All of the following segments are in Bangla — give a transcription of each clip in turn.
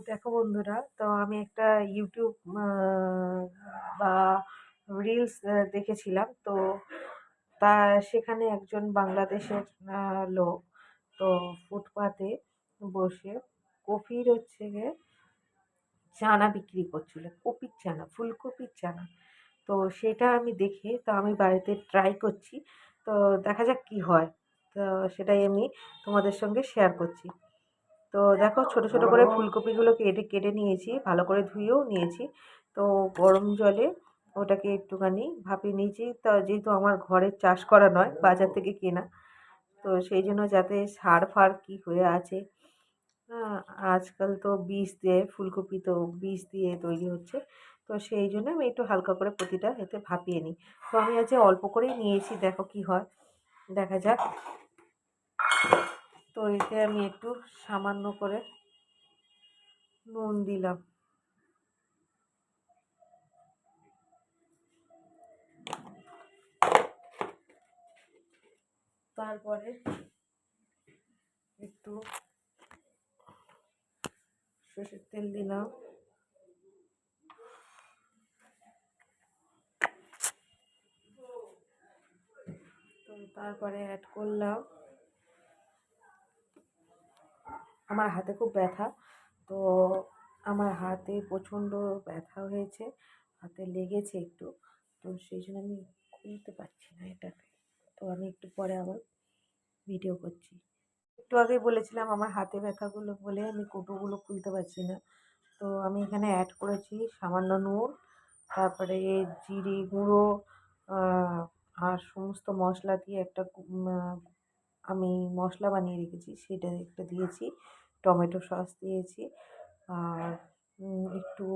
দেখো বন্ধুরা, তো আমি একটা ইউটিউব বা রিলস দেখেছিলাম। তো তা সেখানে একজন বাংলাদেশের লোক তো ফুটপাতে বসে কফির হচ্ছে গিয়ে চানা বিক্রি করছিল, কপির চানা, ফুলকপির চানা। তো সেটা আমি দেখে তো আমি বাড়িতে ট্রাই করছি। তো দেখা যাক কি হয়। তো সেটাই আমি তোমাদের সঙ্গে শেয়ার করছি। তো দেখো, ছোট ছোট করে ফুলকপিগুলো কেটে কেটে নিয়েছি, ভালো করে ধুয়েও নিয়েছি। তো গরম জলে ওটাকে একটুখানি ভাপিয়ে নিয়েছি। তো যেহেতু আমার ঘরের চাষ করা নয়, বাজার থেকে কেনা, তো সেই জন্য যাতে সার ফার কী হয়ে আছে। হ্যাঁ, আজকাল তো বীজ দিয়ে ফুলকপি তো বীজ দিয়ে তৈরি হচ্ছে। তো সেই জন্য আমি একটু হালকা করে প্রতিটা এতে ভাপিয়ে নিই। তো আমি আজ অল্প করেই নিয়েছি, দেখো কি হয়, দেখা যাক। তো এতে আমি একটু সামান্য করে নুন দিলাম। তারপরে একটু সরষের তেল দিলাম। তো তারপরে অ্যাড করলাম, আমার হাতে খুব ব্যথা। তো আমার হাতে প্রচণ্ড ব্যথা হয়েছে, হাতে লেগেছে একটু। তো সেই জন্য আমি খুলতে পারছি না এটাকে। তো আমি একটু পরে আবার ভিডিও করছি। একটু আগেই বলেছিলাম আমার হাতে ব্যথাগুলো বলে আমি কৌটোগুলো খুলতে পারছি না। তো আমি এখানে অ্যাড করেছি সামান্য নুন, তারপরে জিরে গুঁড়ো, আর সমস্ত মশলা দিয়ে একটা আমি মশলা বানিয়ে রেখেছি, সেটা একটা দিয়েছি। টমেটো সস দিয়েছি, আর একটু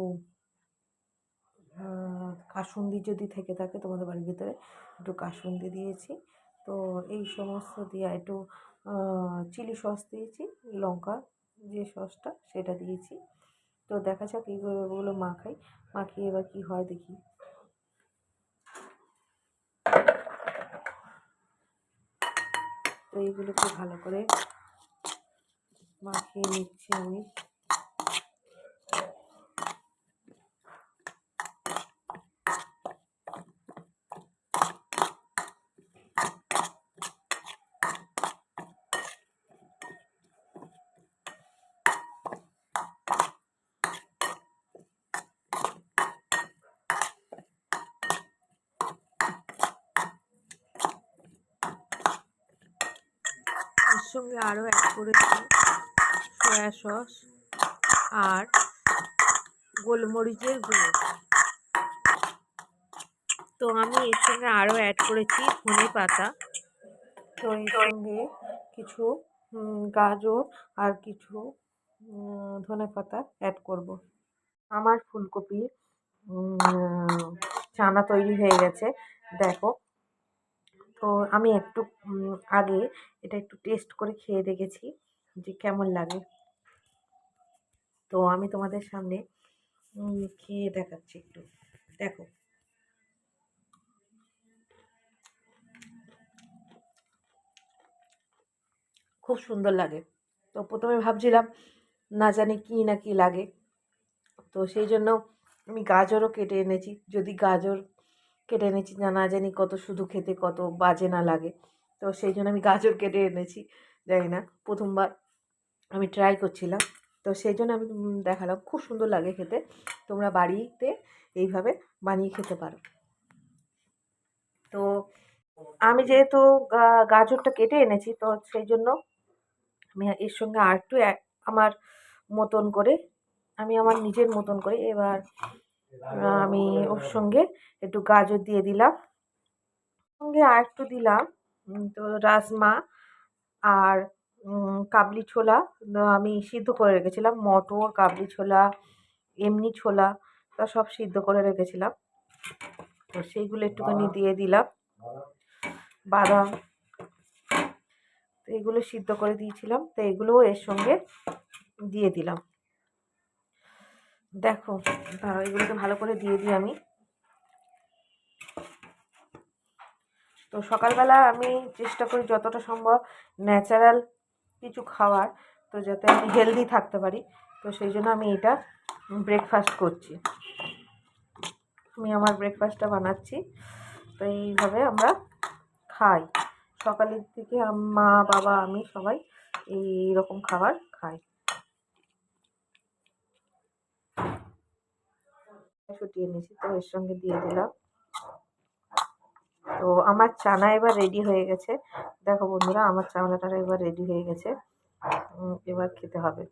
কাসুন্দি যদি থেকে থাকে তোমাদের বাড়ির ভিতরে, একটু কাসুন্দি দিয়েছি। তো এই সমস্ত দিয়ে একটু চিলি সস দিয়েছি, লঙ্কা যে সসটা সেটা দিয়েছি। তো দেখা যাক এইগুলো মাখিয়ে এবার কী হয় দেখি। তো এইগুলোকে ভালো করে মাখিয়ে নিচ্ছি আমি। এর সঙ্গে আরও অ্যাড করেছি সয়া সস আর গোলমরিচের গুঁড়ো। তো আমি এর সঙ্গে আরও অ্যাড করেছি ধনে পাতা। তো এর সঙ্গে কিছু গাজর আর কিছু ধনে পাতা অ্যাড করব। আমার ফুলকপি চানা তৈরি হয়ে গেছে, দেখো। তো আমি একটু আগে এটা একটু টেস্ট করে খেয়ে দেখেছি যে কেমন লাগে। তো আমি তোমাদের সামনে খেয়ে দেখাচ্ছি, একটু দেখো। খুব সুন্দর লাগে। তো প্রথমে ভাবছিলাম না জানি কি না কি লাগে, তো সেই জন্য আমি গাজরও কেটে এনেছি। যদি গাজর কেটে এনেছি না জানি কত শুধু খেতে কত বাজে না লাগে। তো সেই জন্য আমি গাজর কেটে এনেছি, জানি না, প্রথমবার আমি ট্রাই করছিলাম। তো সেই জন্য আমি দেখালাম, খুব সুন্দর লাগে খেতে। তোমরা বাড়িতে এইভাবে বানিয়ে খেতে পারো। তো আমি যেহেতু গাজরটা কেটে এনেছি, তো সেই জন্য আমি এর সঙ্গে আর একটু আমার মতন করে, আমি আমার নিজের মতন করে এবার আমি ওর সঙ্গে একটু গাজর দিয়ে দিলাম। সঙ্গে আর একটু দিলাম তো রাজমা আর কাবলি ছোলা। আমি সিদ্ধ করে রেখেছিলাম, মটর, কাবলি ছোলা, এমনি ছোলা, তা সব সিদ্ধ করে রেখেছিলাম। তো সেইগুলো একটুখানি দিয়ে দিলাম, বাদাম, তো এগুলো সিদ্ধ করে দিয়েছিলাম, তো এগুলোও এর সঙ্গে দিয়ে দিলাম। দেখো, এগুলোকে ভালো করে দিয়ে দিই আমি। তো সকালবেলা আমি চেষ্টা করি যতটা সম্ভব ন্যাচারাল কিছু খাওয়ার, তো যাতে আমি হেলদি থাকতে পারি। তো সেই জন্য আমি এটা ব্রেকফাস্ট করছি। আমি আমার ব্রেকফাস্টটা বানাচ্ছি। তো এইভাবে আমরা খাই সকালের দিকে, মা বাবা আমি সবাই এইরকম খাবার খাই। ফুটিয়ে নিয়েছি, তো এর সঙ্গে দিয়ে দিলাম। তো আমার চানা এবার রেডি হয়ে গেছে। দেখো বন্ধুরা, আমার চানাটা এবার রেডি হয়ে গেছে। এবার খেতে হবে।